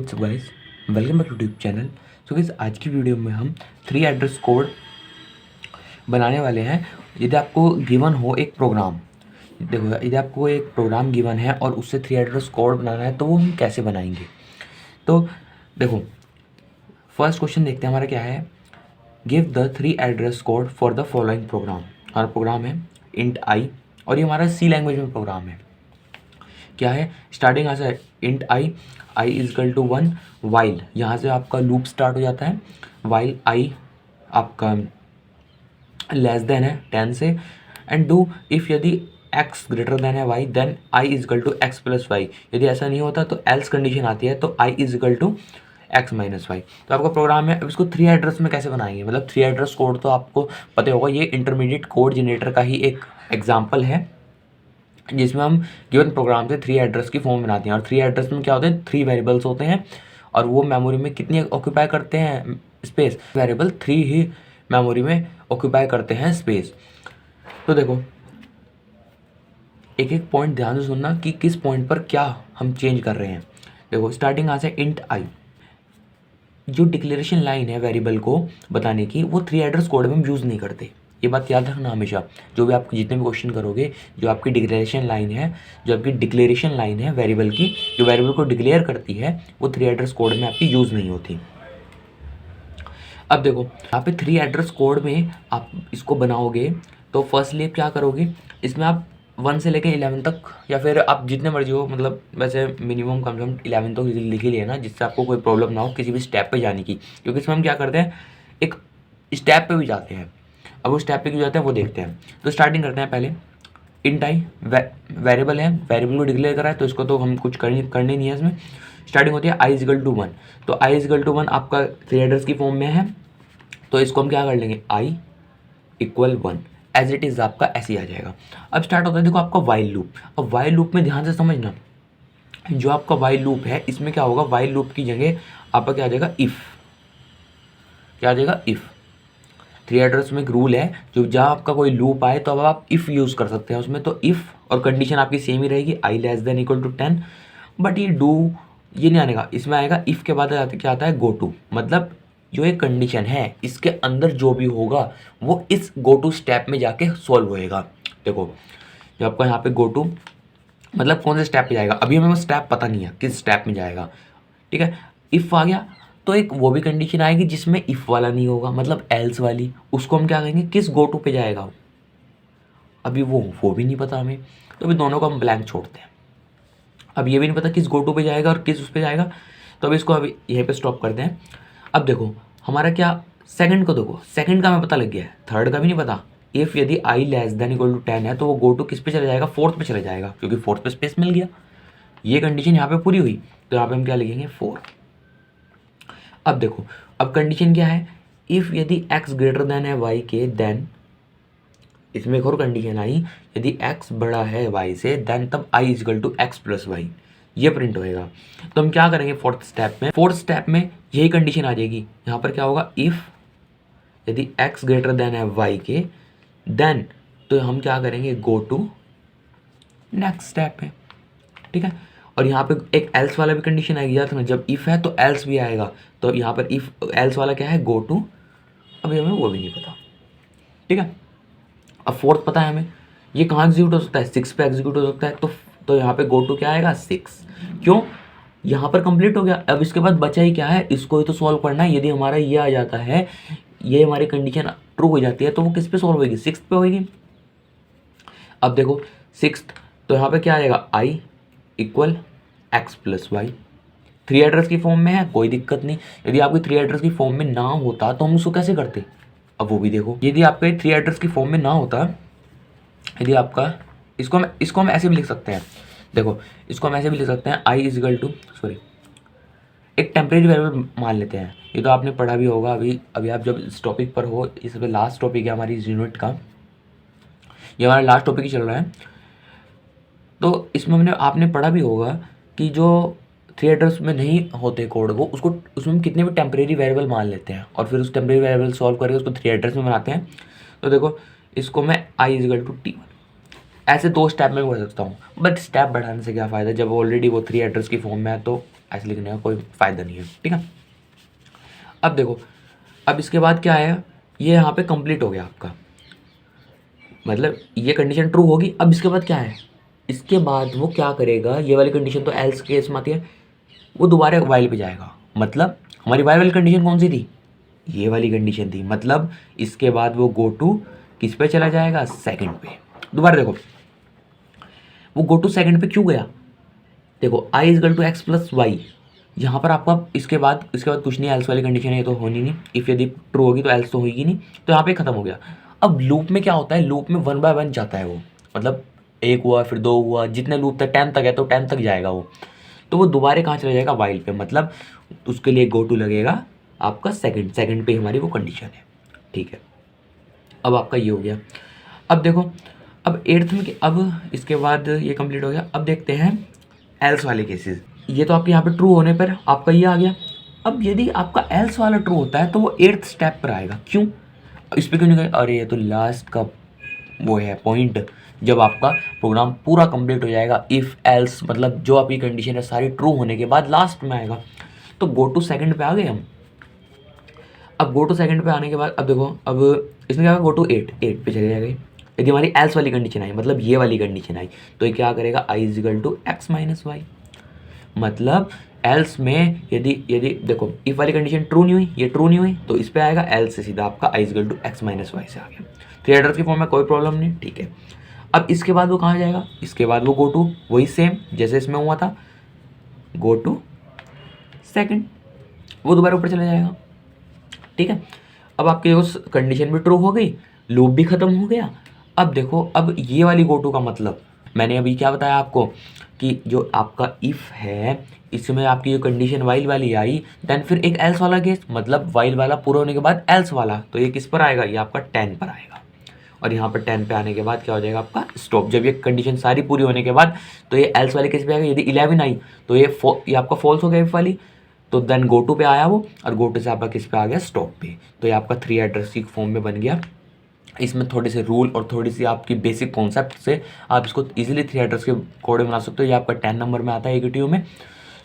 WhatsApp guys, welcome back to YouTube channel. So guys, आज की video में हम 3 एड्रेस कोड बनाने वाले हैं। यदि आपको गिवन हो एक प्रोग्राम, देखो यदि आपको एक प्रोग्राम गिवन है और उससे 3 एड्रेस कोड बनाना है तो वो हम कैसे बनाएंगे। तो देखो, फर्स्ट क्वेश्चन देखते हैं हमारा क्या है। Give the 3 address code for the following programme. हमारा प्रोग्राम है इंट आई और ये हमारा सी लैंग्वेज में प्रोग्राम है। क्या है, स्टार्टिंग यहाँ से int i equal to 1 while, यहाँ से आपका लूप स्टार्ट हो जाता है। वाइल आई आपका लेस देन है 10 से, एंड डू इफ़ यदि x ग्रेटर देन है y then i equal to x plus y. यदि ऐसा नहीं होता तो एल्स कंडीशन आती है, तो i equal to x minus y. तो आपका प्रोग्राम है। अब इसको 3 एड्रेस में कैसे बनाएंगे, मतलब 3 एड्रेस कोड तो आपको पता होगा, ये इंटरमीडिएट कोड जनरेटर का ही एक एग्जाम्पल है जिसमें हम गिवन प्रोग्राम से 3 एड्रेस की फॉर्म बनाते हैं। और 3 एड्रेस में क्या होते हैं, 3 वेरिएबल्स होते हैं और वो मेमोरी में कितनी ऑक्यूपाई करते हैं स्पेस। वेरिएबल 3 ही मेमोरी में ऑक्यूपाई करते हैं स्पेस। तो देखो, एक एक पॉइंट ध्यान से सुनना कि किस पॉइंट पर क्या हम चेंज कर रहे हैं। देखो, स्टार्टिंग यहाँ से इंट आई, जो डिक्लेरेशन लाइन है वेरिएबल को बताने की, वो 3 एड्रेस कोड में हम यूज़ नहीं करते। ये बात याद रखना हमेशा, जो भी आप जितने भी क्वेश्चन करोगे, जो आपकी डिक्लेरेशन लाइन है, जो आपकी डिक्लेरेशन लाइन है वेरिएबल की, जो वेरिएबल को डिक्लेयर करती है, वो 3 एड्रेस कोड में आपकी यूज़ नहीं होती। अब देखो, यहाँ पे 3 एड्रेस कोड में आप इसको बनाओगे तो फर्स्टली आप क्या करोगे, इसमें आप 1 से लेकर 11 तक, या फिर आप जितने मर्जी हो, मतलब वैसे मिनिमम कम से कम 11 तक लिख ही लेना, जिससे आपको कोई प्रॉब्लम ना हो किसी भी स्टेप पे जाने की। क्योंकि इसमें हम क्या करते हैं, एक स्टेप पे भी जाते हैं। अब वो स्टेप पे क्यों जाते हैं वो देखते हैं। तो स्टार्टिंग करते हैं पहले इंट आई, वेरिएबल है, वेरिएबल को डिक्लेयर करा है तो इसको तो हम कुछ करने नहीं है। इसमें स्टार्टिंग होती है आई इजकल टू 1, तो आई इजकल टू 1 आपका 3 एड्रेस की फॉर्म में है, तो इसको हम क्या कर लेंगे, I equal 1 as it is, आपका ऐसे ही आ जाएगा। अब स्टार्ट होता है देखो आपका वाइल लूप। अब वाइल लूप में ध्यान से समझना, जो आपका वाइल लूप है इसमें क्या होगा, वाइल लूप की जगह आपका क्या आ जाएगा, इफ़। क्या आ जाएगा, इफ़। 3 एड्रेस में एक रूल है, जो जहाँ आपका कोई लूप आए तो अब आप इफ़ यूज़ कर सकते हैं उसमें। तो इफ़ और कंडीशन आपकी सेम ही रहेगी, I less than equal to 10। But ये डू ये नहीं आएगा, इसमें आएगा इफ़ के बाद क्या आता है, गो टू। मतलब जो एक कंडीशन है इसके अंदर जो भी होगा वो इस गो टू स्टेप में जाके सॉल्व होएगा। देखो, जो आपका यहाँ पे गो टू मतलब कौन से स्टेप पे जाएगा, अभी हमें वो स्टेप पता नहीं है किस स्टेप में जाएगा। ठीक है, इफ़ आ गया तो एक वो भी कंडीशन आएगी जिसमें इफ़ वाला नहीं होगा, मतलब एल्स वाली, उसको हम क्या कहेंगे, किस गो टू पे जाएगा, अभी वो भी नहीं पता हमें। तो अभी दोनों को हम ब्लैंक छोड़ते हैं। अब ये भी नहीं पता किस गो टू पे जाएगा और किस उस पे जाएगा, तो अभी इसको अभी यहीं पे स्टॉप करते हैं। अब देखो हमारा क्या, सेकंड को देखो, सेकंड का हमें पता लग गया है, थर्ड का भी नहीं पता। इफ़ यदि आई लेस देन इक्वल टू 10 है तो वो गो टू किस पे चला जाएगा, फोर्थ पे चला जाएगा, क्योंकि फोर्थ पे स्पेस मिल गया। ये कंडीशन यहाँ पे पूरी हुई, तो यहाँ पे हम क्या लिखेंगे, 4। अब देखो, अब कंडीशन क्या है, इफ़ यदि x ग्रेटर देन है y के, देन इसमें एक और कंडीशन आई, यदि x बड़ा है y से देन तब i equal to x plus y, ये प्रिंट होएगा। तो हम क्या करेंगे, फोर्थ स्टेप में यही कंडीशन आ जाएगी। यहाँ पर क्या होगा, इफ़ यदि x ग्रेटर देन है y के, देन तो हम क्या करेंगे, गो टू नेक्स्ट स्टेप है। ठीक है, और यहाँ पे एक एल्स वाला भी कंडीशन आएगी, याद रखना, जब इफ़ है तो एल्स भी आएगा। तो यहाँ पर इफ़ एल्स वाला क्या है, गो टू, अभी हमें वो भी नहीं पता। ठीक है, अब फोर्थ पता है हमें, ये कहाँ एग्जीक्यूट हो सकता है, 6 पे एग्जीक्यूट हो सकता है। तो यहाँ पे गो टू क्या आएगा, 6। क्यों, यहाँ पर कंप्लीट हो गया। अब इसके बाद बचा ही क्या है, इसको ही तो सॉल्व करना है। यदि हमारा ये आ जाता है, ये हमारी कंडीशन ट्रू हो जाती है, तो वो किस पे सॉल्व होगी, 6 पे होगी। अब देखो 6, तो यहाँ पे क्या आएगा, I equal X plus Y. 3 address की फॉर्म में है, कोई दिक्कत नहीं। यदि आपकी 3 एड्रेस की फॉर्म में ना होता तो हम उसको कैसे करते, अब वो भी देखो। यदि आपके 3 एड्रेस की फॉर्म में ना होता, यदि आपका, इसको हम ऐसे भी लिख सकते हैं। देखो, इसको हम ऐसे भी लिख सकते हैं, आई इजिकल टू, सॉरी, एक टेम्परेरी वेरिएबल मान लेते हैं। ये तो आपने पढ़ा भी होगा, अभी आप जब इस टॉपिक पर हो, इस पे लास्ट टॉपिक है हमारी इस यूनिट का, ये हमारा लास्ट टॉपिक ही चल रहा है। तो इसमें आपने पढ़ा भी होगा कि जो 3 एड्रेस में नहीं होते कोड, वो उसमें हम कितने भी टेम्परेरी वेरिएबल मान लेते हैं और फिर उस टेम्परेरी वेरिएबल सॉल्व करके उसको 3 एड्रेस में बनाते हैं। तो देखो, इसको मैं आई इजिकल टू T1 ऐसे 2 स्टेप में बढ़ सकता हूँ। बट स्टेप बढ़ाने से क्या फ़ायदा, जब ऑलरेडी वो 3 एड्रेस की फॉर्म में है तो ऐसे लिखने का कोई फ़ायदा नहीं है, ठीक है। अब देखो, अब इसके बाद क्या है, ये यहाँ पे कंप्लीट हो गया आपका, मतलब ये कंडीशन ट्रू होगी। अब इसके बाद क्या है, इसके बाद वो क्या करेगा, ये वाली कंडीशन तो एल्स केस में आती है, वो दोबारा वाइल पे जाएगा। मतलब हमारी वाइल वाली कंडीशन कौन सी थी, ये वाली कंडीशन थी। मतलब इसके बाद वो गो टू किस पे चला जाएगा, सेकंड पे। दोबारा देखो, वो गो टू सेकंड पे क्यों गया, देखो I equal to x plus Y, यहाँ पर आपका इसके बाद कुछ नहीं, एल्स वाली कंडीशन है ये तो होनी नहीं, इफ़ यदि ट्रू होगी तो एल्स तो होगी नहीं, तो यहाँ पे खत्म हो गया। अब लूप में क्या होता है, लूप में 1 बाय 1 जाता है वो, मतलब 1 हुआ फिर 2 हुआ, जितने लूप तक 10 तक है तो 10 तक जाएगा वो, तो वो दोबारा कहाँ चला जाएगा, वाइल पे। मतलब उसके लिए गो टू लगेगा आपका सेकंड पे हमारी वो कंडीशन है, ठीक है। अब आपका ये हो गया। अब देखो, अब 8th में अब इसके बाद ये कंप्लीट हो गया। अब देखते हैं एल्स वाले केसेस। ये तो आपके यहाँ पे ट्रू होने पर आपका ये आ गया। अब यदि आपका एल्स वाला ट्रू होता है तो वो 8th स्टेप पर आएगा, क्यों, इस पर क्यों नहीं गए, अरे ये तो लास्ट का वो है पॉइंट, जब आपका प्रोग्राम पूरा कंप्लीट हो जाएगा, इफ़ एल्स मतलब जो आपकी कंडीशन है सारी ट्रू होने के बाद लास्ट में आएगा। तो गो टू सेकंड पे आ गए हम। अब गो टू सेकंड पे आने के बाद अब देखो, अब इसमें क्या होगा, गो टू 8 पे चले जाएंगे। यदि हमारी एल्स वाली कंडीशन आई, मतलब ये वाली कंडीशन आई, तो ये क्या करेगा, I equal to x minus Y. मतलब एल्स में यदि यदि देखो इफ वाली कंडीशन ट्रू नहीं हुई, ये ट्रू नहीं हुई, तो इस पे आएगा एल्स से सीधा आपका I equal to x minus Y से आ गया। 3 एडर्स की फॉर्म में कोई प्रॉब्लम नहीं, ठीक है। अब इसके बाद वो कहाँ जाएगा, इसके बाद वो गो टू वही सेम जैसे इसमें हुआ था, गो टू सेकंड, वो दोबारा ऊपर चला जाएगा, ठीक है। अब आपकी उस कंडीशन भी ट्रू हो गई, लूप भी खत्म हो गया। अब देखो, अब ये वाली गो टू का मतलब मैंने अभी क्या बताया आपको कि जो आपका इफ़ है इसमें आपकी जो कंडीशन वाइल वाली आई, देन फिर एक एल्स वाला केस, मतलब वाइल वाला पूरा होने के बाद एल्स वाला, तो ये किस पर आएगा, ये आपका 10 पर आएगा। और यहाँ पर 10 पे आने के बाद क्या हो जाएगा आपका स्टॉप। जब ये कंडीशन सारी पूरी होने के बाद तो ये एल्स वाले केस पे आएगा। यदि 11 आई तो ये आपका फॉल्स हो गया इफ वाली, तो देन गो टू पे आया वो, और गो टू से आपका किस पे आ गया, स्टॉप पे। तो ये आपका 3 एड्रेस की फॉर्म में बन गया। इसमें थोड़े से रूल और थोड़ी सी आपकी बेसिक कॉन्सेप्ट से आप इसको इजीली 3 एड्रेस के कोड में बना सकते हो। ये आपका 10 नंबर में आता है AQTU में।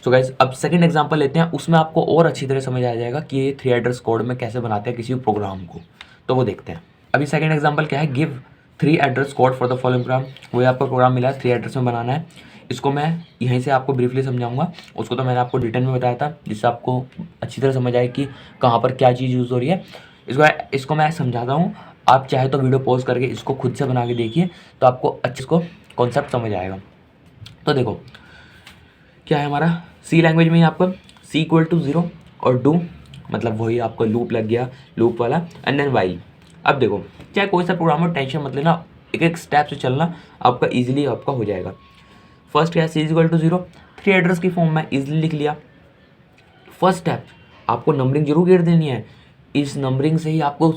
सो गाइज, अब सेकंड एग्जांपल लेते हैं, उसमें आपको और अच्छी तरह समझ आ जाएगा कि ये 3 एड्रेस कोड में कैसे बनाते हैं किसी प्रोग्राम को, तो वो देखते हैं। अभी सेकंड एग्जांपल क्या है, give 3 address code for the following programme. वो आपका प्रोग्राम मिला है 3 एड्रेस में बनाना है। इसको मैं यहीं से आपको ब्रीफली समझाऊंगा, उसको तो मैंने आपको डिटेल में बताया था, जिससे आपको अच्छी तरह समझ आए कि कहाँ पर क्या चीज़ यूज़ हो रही है। इसको मैं समझाता हूँ, आप चाहे तो वीडियो पॉज करके इसको खुद से बना के देखिए, तो आपको अच्छे को कॉन्सेप्ट समझ आएगा। तो देखो क्या है हमारा, सी लैंग्वेज में आपका सी इक्वल टू 0 और डू, मतलब वही आपका लूप लग गया, लूप वाला, एंड देन वाइल। अब देखो, चाहे कोई सा प्रोग्राम हो, टेंशन मत लेना, एक एक स्टेप से चलना, आपका ईजिली आपका हो जाएगा। फर्स्ट क्या है, सी इक्वल टू 0, 3 एड्रेस की फॉर्म में ईजिली लिख लिया। फर्स्ट स्टेप, आपको नंबरिंग जरूर गिर देनी है, इस नंबरिंग से ही आपको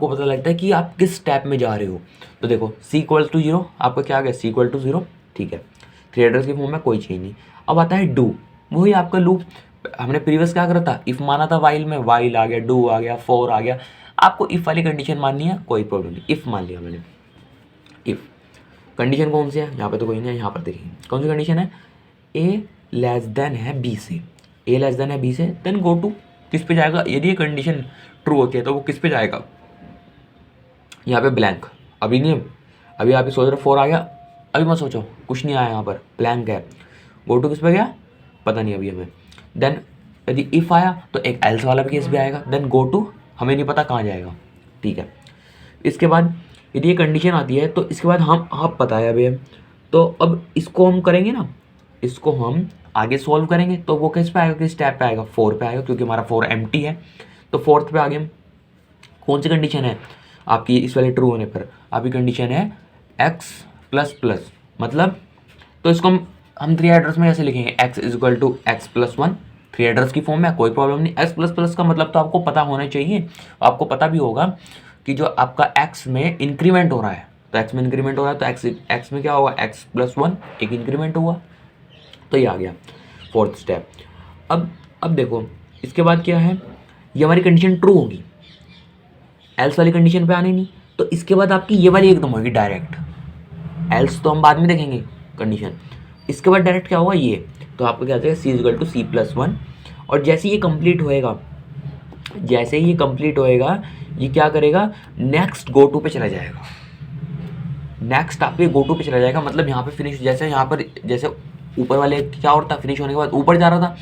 पता लगता है कि आप किस स्टेप में जा रहे हो। तो देखो सी इक्वल टू 0, आपका क्या आ गया, सी इक्वल टू 0, ठीक है, 3 एड्रेस की फॉर्म में कोई चेंज नहीं। अब आता है डू, वही आपका लूप, हमने प्रीवियस क्या करा था, इफ़ माना था वाइल में, वाइल आ गया, डू आ गया, फॉर आ गया। आपको इफ़ वाली कंडीशन माननी है, कोई प्रॉब्लम नहीं, इफ़ मान लिया मैंने। इफ़ कंडीशन कौन सी है, यहाँ पे तो कोई नहीं है, यहाँ पर देखिए कौन सी कंडीशन है, ए लेस देन है बी से, ए लेस देन है बी से, देन गो टू किस पे जाएगा, यदि ये कंडीशन ट्रू होती है तो वो किस पे जाएगा, यहाँ पे ब्लैंक, अभी नहीं, अभी आप सोच रहे 4 आ गया, अभी मत सोचो, कुछ नहीं आया, यहाँ पर ब्लैंक है। गो टू किस पे गया, पता नहीं अभी हमें। देन यदि इफ़ आया तो एक एल्स वाला भी केस भी आएगा, देन गो टू हमें नहीं पता कहाँ जाएगा, ठीक है। इसके बाद यदि ये कंडीशन आती है तो इसके बाद हम आप पता है अभी, तो अब इसको हम करेंगे ना, इसको हम आगे सॉल्व करेंगे, तो वो किस पे आएगा, किस स्टेप पे आएगा, 4 पे आएगा, क्योंकि हमारा 4 एम्प्टी है। तो 4th पे आ गए हम। कौन सी कंडीशन है आपकी, इस वाले ट्रू होने पर आपकी कंडीशन है x प्लस प्लस, मतलब तो इसको हम 3 एड्रेस में ऐसे लिखेंगे, x is equal to x plus 1, 3 address की फॉर्म में, कोई प्रॉब्लम नहीं। x प्लस प्लस का मतलब तो आपको पता होना चाहिए, आपको पता भी होगा कि जो आपका x में इंक्रीमेंट हो रहा है, तो x में इंक्रीमेंट हो रहा है, तो x में क्या होगा, x प्लस 1, एक इंक्रीमेंट हुआ, तो ये आ गया 4th स्टेप। अब देखो इसके बाद क्या है, ये हमारी कंडीशन ट्रू होगी, एल्स वाली कंडीशन पे आने नहीं, तो इसके बाद आपकी ये वाली एकदम होगी डायरेक्ट, एल्स तो हम बाद में देखेंगे कंडीशन। इसके बाद डायरेक्ट क्या होगा, ये तो आपको क्या आ जाएगा C equal to C plus one. और जैसे ये कंप्लीट होएगा, जैसे ही ये कंप्लीट होएगा, ये क्या करेगा, नेक्स्ट गो टू पे चला जाएगा। नेक्स्ट आपके गो टू पे चला जाएगा, मतलब यहाँ पे फिनिश, जैसे यहाँ पर जैसे ऊपर वाले क्या होता है, फिनिश होने के बाद ऊपर जा रहा था,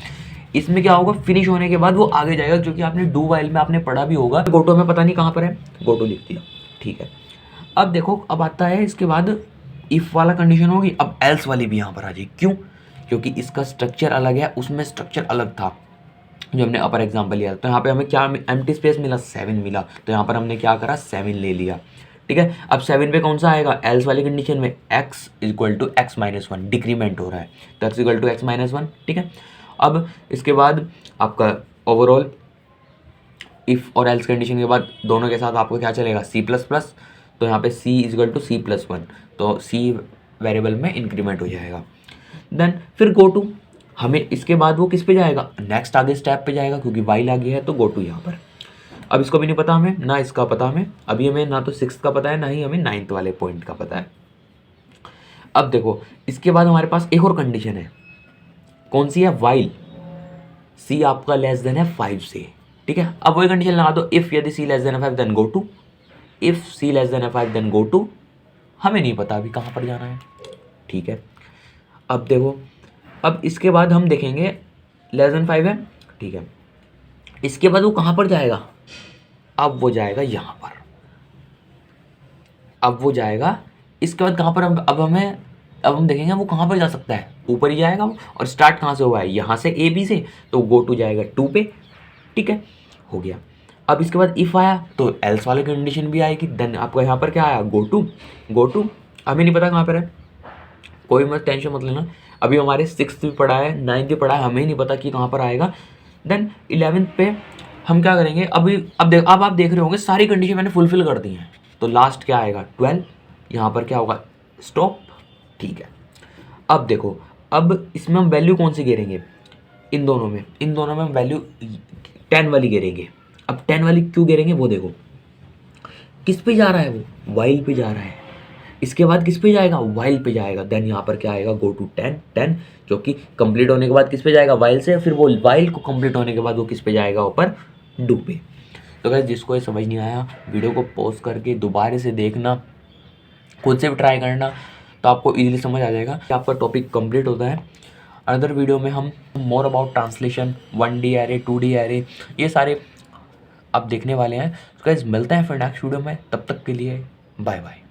इसमें क्या होगा, फिनिश होने के बाद वो आगे जाएगा, क्योंकि आपने डू वाइल में आपने पढ़ा भी होगा। गो टू में पता नहीं कहाँ पर है, गो टू लिख दिया, ठीक है। अब देखो, अब आता है इसके बाद इफ वाला कंडीशन होगी, अब एल्स वाली भी यहाँ पर आ जाएगी। क्यों? क्योंकि इसका स्ट्रक्चर अलग है, उसमें स्ट्रक्चर अलग था जो हमने अपर एग्जाम्पल लिया। तो यहाँ पे हमें क्या एम्प्टी स्पेस मिला, 7 मिला, तो यहाँ पर हमने क्या करा, 7 ले लिया, ठीक है। अब 7 पे कौन सा आएगा, एल्स वाली कंडीशन में x equal to x minus one, decrement हो रहा है, तो x equal to x minus one, ठीक है। अब इसके बाद आपका ओवरऑल इफ और एल्स कंडीशन के बाद दोनों के साथ आपको क्या चलेगा, c प्लस प्लस, तो यहाँ पे c equal to C plus one, तो c वेरिएबल में इंक्रीमेंट हो जाएगा। देन फिर गो टू, हमें इसके बाद वो किस पे जाएगा, नेक्स्ट आगे स्टेप पे जाएगा, क्योंकि वाइल आ गया है तो गो टू यहाँ पर। अब इसको भी नहीं पता हमें, ना इसका पता हमें, अभी हमें ना तो 6th का पता है, ना ही हमें 9th वाले पॉइंट का पता है। अब देखो, इसके बाद हमारे पास एक और कंडीशन है, कौन सी है, वाइल c आपका लेस देन है 5 से, ठीक है। अब वही कंडीशन लगा दो, इफ यदि c लेस देन है 5 then go to, if c less than है 5 देन गो टू। हमें नहीं पता अभी कहाँ पर जाना है, ठीक है। अब देखो, अब इसके बाद हम देखेंगे लेस देन 5 है, ठीक है। इसके बाद वो कहाँ पर जाएगा, अब वो जाएगा यहाँ पर, अब वो जाएगा, इसके बाद कहाँ पर अब हम देखेंगे वो कहाँ पर जा सकता है, ऊपर ही जाएगा वो। और स्टार्ट कहाँ से हुआ है, यहाँ से ए बी से, तो गो टू जाएगा 2 पे, ठीक है, हो गया। अब इसके बाद इफ़ आया तो एल्स वाली कंडीशन भी आएगी, देन आपका यहाँ पर क्या आया, गो टू हमें नहीं पता कहाँ पर है, कोई मत टेंशन मत लेना, अभी हमारे 6th भी पढ़ा है, 9th भी पढ़ा है, हमें नहीं पता कि कहाँ पर आएगा। देन 11th पे हम क्या करेंगे, अब आप देख रहे होंगे सारी कंडीशन मैंने फुलफिल कर दी हैं, तो लास्ट क्या आएगा 12, यहाँ पर क्या होगा, स्टॉप, ठीक है। अब देखो, अब इसमें हम वैल्यू कौन सी गिरेंगे, इन दोनों में हम वैल्यू 10 वाली गिरेंगे। अब 10 वाली क्यों गिरेंगे, वो देखो किस पे जा रहा है, वो वाइल पे जा रहा है, इसके बाद किस पे जाएगा, वाइल पे जाएगा। देन यहाँ पर क्या आएगा, गो टू 10 जो कि कंप्लीट होने के बाद किस पे जाएगा, वाइल से, फिर वो वाइल को कंप्लीट होने के बाद वो किस पे जाएगा, ऊपर डू पे। तो गाइस, जिसको ये समझ नहीं आया, वीडियो को पॉज करके दोबारा से देखना, खुद से भी ट्राई करना, तो आपको इजीली समझ आ जाएगा कि आपका टॉपिक कंप्लीट होता है। अदर वीडियो में हम more about translation, 1D array, 2D array, ये सारे आप देखने वाले हैं। तो गाइस, मिलते हैं फिर नेक्स्ट वीडियो में, तब तक के लिए बाय बाय।